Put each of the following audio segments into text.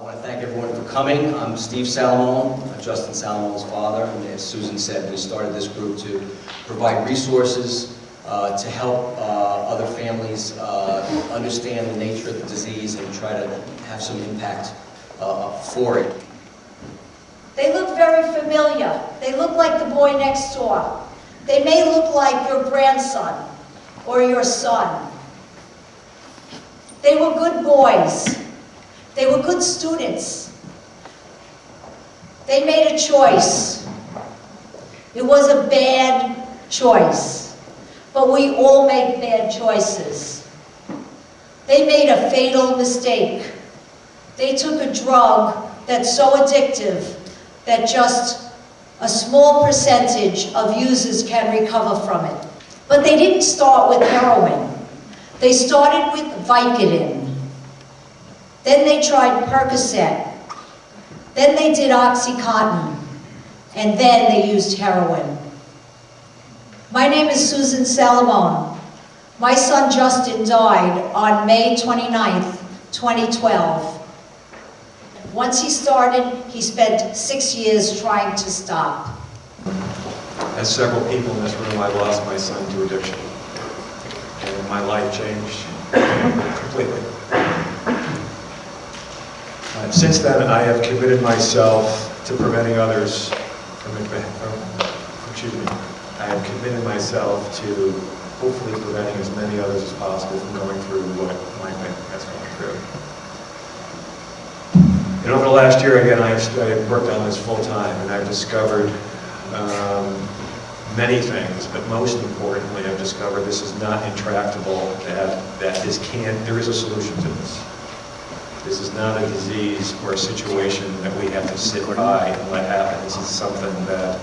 want to thank everyone for coming. I'm Steve Salamone, Justin Salamone's father, and as Susan said, we started this group to provide resources to help other families understand the nature of the disease and try to have some impact for it. They look very familiar. They look like the boy next door. They may look like your grandson or your son. They were good boys. They were good students. They made a choice. It was a bad choice, but we all make bad choices. They made a fatal mistake. They took a drug that's so addictive that just a small percentage of users can recover from it. But they didn't start with heroin. They started with Vicodin. Then they tried Percocet. Then they did OxyContin. And then they used heroin. My name is Susan Salamone. My son Justin died on May 29th, 2012. Once he started, he spent 6 years trying to stop. As several people in this room, I lost my son to addiction. And my life changed completely. Since then, I have committed myself to preventing others I have committed myself to hopefully preventing as many others as possible from going through what my family has gone through. And over the last year, again, I have worked on this full time, and I've discovered many things, but most importantly, I've discovered this is not intractable, that there is a solution to this. This is not a disease or a situation that we have to sit by and let happen. This is something that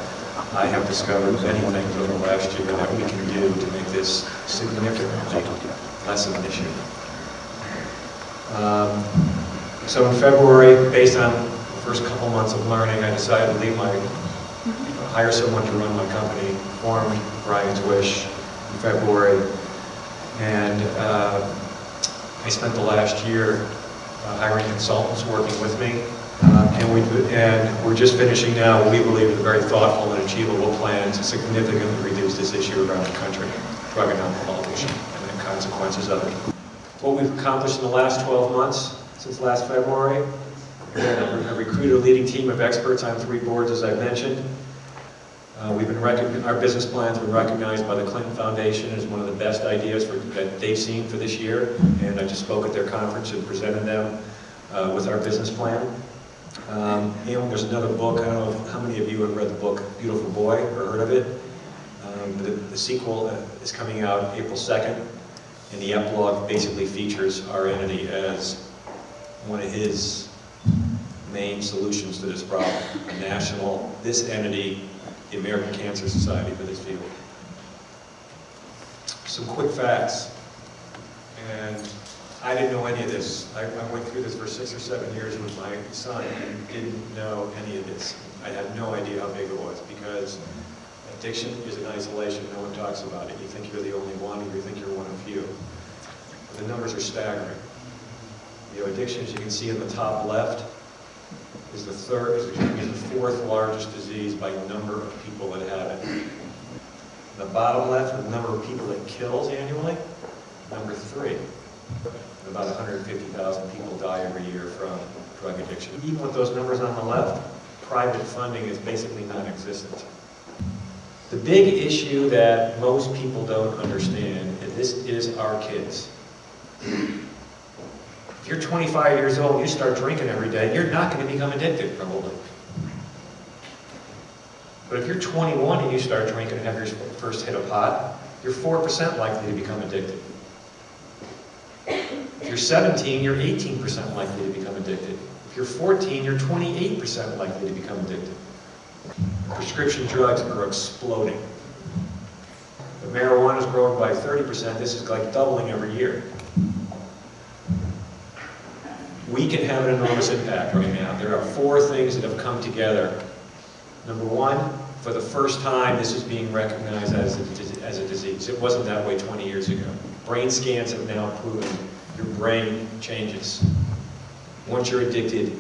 I have discovered many things over the last year that we can do to make this significantly less of an issue. So in February, based on the first couple months of learning, I decided to leave hire someone to run my company, formed Brian's Wish in February, and I spent the last year hiring consultants working with me, and we're just finishing now what we believe is a very thoughtful and achievable plan to significantly reduce this issue around the country, drug and alcohol addiction, and the consequences of it. What we've accomplished in the last 12 months, since last February, I've recruited a leading team of experts on 3 boards, as I mentioned. Our business plan's been recognized by the Clinton Foundation as one of the best ideas that they've seen for this year, and I just spoke at their conference and presented them with our business plan. And there's another book. I don't know how many of you have read the book Beautiful Boy or heard of it. The sequel is coming out April 2nd, and the epilogue basically features our entity as one of his main solutions to this problem. This entity, the American Cancer Society, for this field. Some quick facts, and I didn't know any of this. I went through this for 6 or 7 years with my son and didn't know any of this. I had no idea how big it was, because addiction is in isolation. No one talks about it. You think you're the only one, or you think you're one of few. But the numbers are staggering. Addiction, as you can see in the top left, is the 4th largest disease by number of people that have it. In the bottom left, the number of people it kills annually, number 3. About 150,000 people die every year from drug addiction. Even with those numbers on the left, private funding is basically non-existent. The big issue that most people don't understand is this is our kids. If you're 25 years old and you start drinking every day, you're not going to become addicted, probably. But if you're 21 and you start drinking and have your first hit of pot, you're 4% likely to become addicted. If you're 17, you're 18% likely to become addicted. If you're 14, you're 28% likely to become addicted. Prescription drugs are exploding. The marijuana is growing by 30%. This is like doubling every year. We can have an enormous impact right now. There are 4 things that have come together. Number 1, for the first time, this is being recognized as a disease. It wasn't that way 20 years ago. Brain scans have now proven your brain changes. Once you're addicted,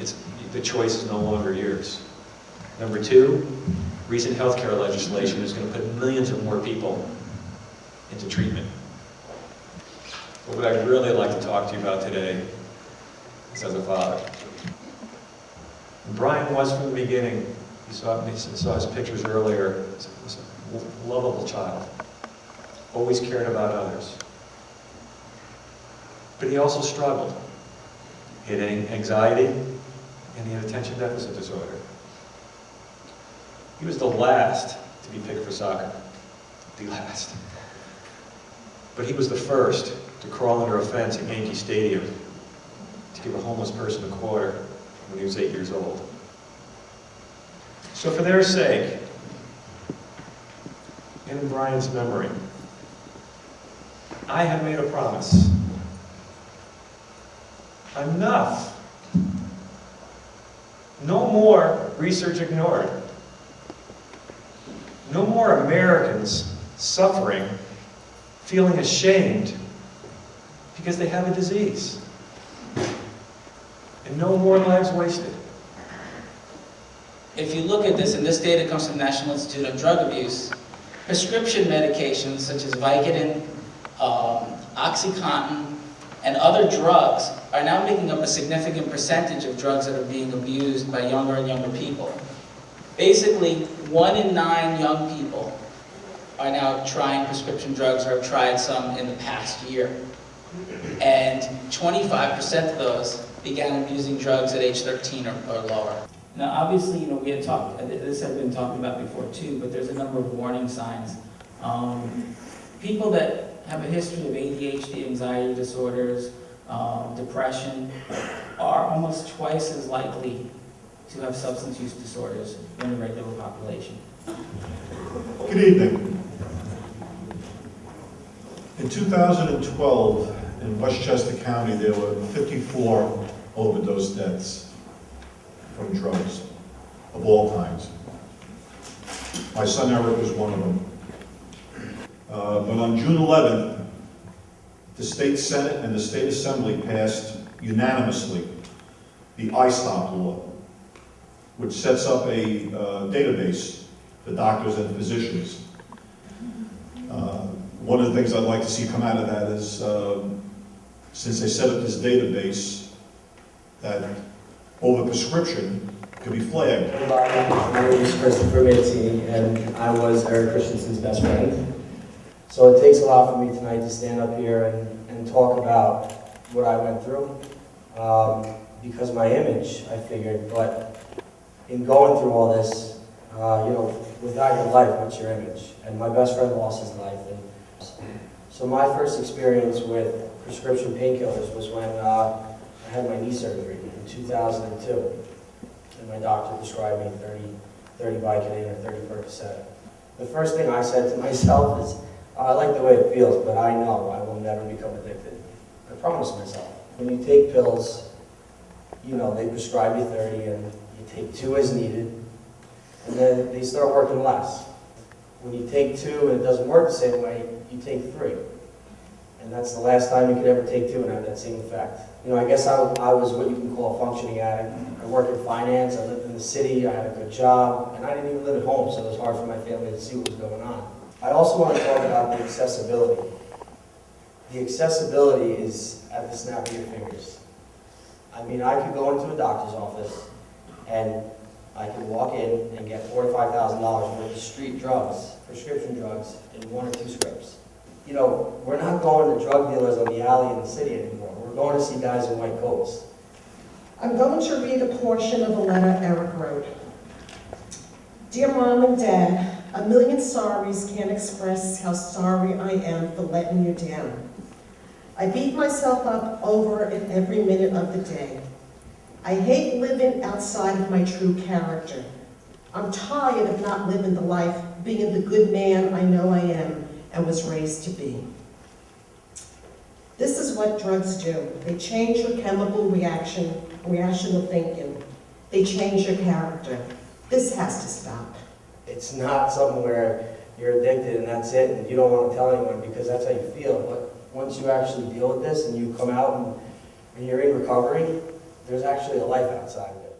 the choice is no longer yours. Number two, recent healthcare legislation is going to put millions of more people into treatment. But what I'd really like to talk to you about today is as a father. And Brian was from the beginning. You saw his pictures earlier. He was a lovable child. Always cared about others. But he also struggled. He had anxiety, and he had attention deficit disorder. He was the last to be picked for soccer. The last. But he was the first to crawl under a fence at Yankee Stadium to give a homeless person a quarter when he was 8 years old. So for their sake, and in Brian's memory, I have made a promise. Enough. No more research ignored. No more Americans suffering, feeling ashamed because they have a disease. And no more lives wasted. If you look at this, and this data comes from the National Institute on Drug Abuse, prescription medications such as Vicodin, OxyContin, and other drugs are now making up a significant percentage of drugs that are being abused by younger and younger people. Basically, 1 in 9 young people are now trying prescription drugs or have tried some in the past year. And 25% of those began abusing drugs at age 13 or lower. Now, obviously, we had talked, this had been talked about before too, but there's a number of warning signs. People that have a history of ADHD, anxiety disorders, depression, are almost twice as likely to have substance use disorders than the regular population. Good evening. In 2012, in Westchester County, there were 54 overdose deaths from drugs of all kinds. My son Eric was one of them. But on June 11th, the State Senate and the State Assembly passed unanimously the I-Stop law, which sets up a database for doctors and physicians. One of the things I'd like to see come out of that is, since they set up this database, that overprescription could be flagged. My name is Christopher Mazzini, and I was Eric Christensen's best friend. So it takes a lot for me tonight to stand up here and talk about what I went through, because my image, I figured, but in going through all this, without your life, what's your image? And my best friend lost his life. And so my first experience with prescription painkillers was when I had my knee surgery in 2002. And my doctor prescribed me 30 Vicodin or 30 Percocet. The first thing I said to myself is, I like the way it feels, but I know I will never become addicted. I promised myself. When you take pills, they prescribe you 30 and you take 2 as needed, and then they start working less. When you take 2 and it doesn't work the same way, you take 3. And that's the last time you could ever take 2 and have that same effect. I guess I was what you can call a functioning addict. I worked in finance, I lived in the city, I had a good job, and I didn't even live at home, so it was hard for my family to see what was going on. I also want to talk about the accessibility. The accessibility is at the snap of your fingers. I mean, I could go into a doctor's office and I could walk in and get $4,000 to $5,000 worth of street drugs, prescription drugs, in 1 or 2 scripts. We're not going to drug dealers on the alley in the city anymore. We're going to see guys in white coats. I'm going to read a portion of a letter Eric wrote. Dear Mom and Dad, a million sorries can't express how sorry I am for letting you down. I beat myself up over it every minute of the day. I hate living outside of my true character. I'm tired of not living the life, being the good man I know I am and was raised to be. This is what drugs do. They change your chemical reactional thinking. They change your character. This has to stop. It's not something where you're addicted and that's it, and you don't want to tell anyone because that's how you feel. But once you actually deal with this and you come out and you're in recovery, there's actually a life outside of it.